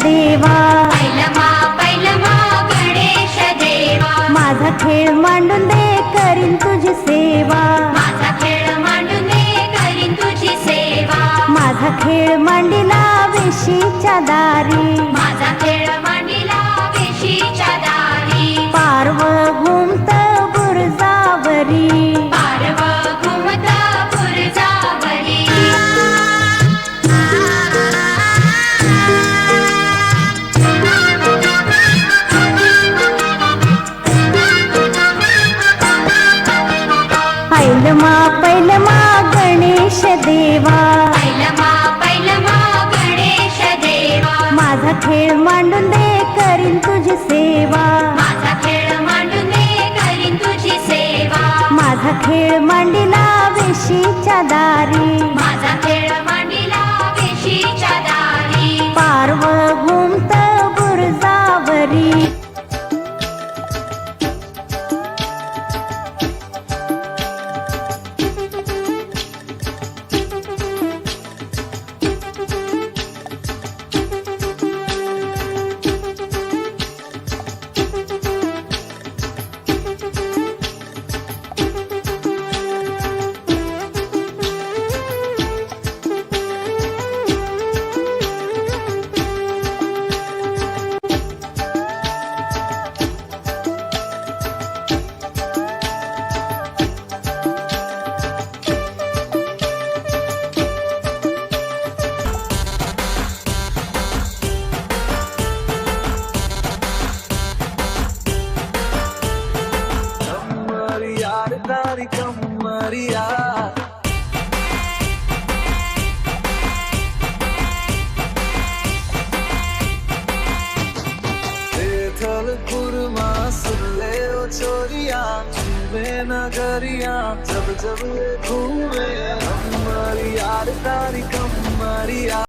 देवा, पैलमा गणेश देवा, माझा खेळ मांडून दे करीन तुझी सेवा, माझा खेळ मांडून दे करीन तुझी सेवा, माझा खेळ मांडिला वेशीच्या दारी, माझा खेळ मांडिला वेशीच्या दारी, पारव घुमत बुरजावरी, पारव घुमत बुरजावरी, पैलमा गणेश देवा, पैलमा गणेश देवा, माझा खेळ मांडून दे करीन तुझी सेवा, माझा खेळ मांडून दे करीन तुझी सेवा, माझा खेळ मांडिला वेशीच्या दारी, माझा खेळ मांडिला वेशीच्या दारी, पारव घुमत बुरजावरी, कमरिया थल कुरमा सुले ओ छोरिया घूमे नगरिया जब जब घूमे हमारी यार तारी कमरिया।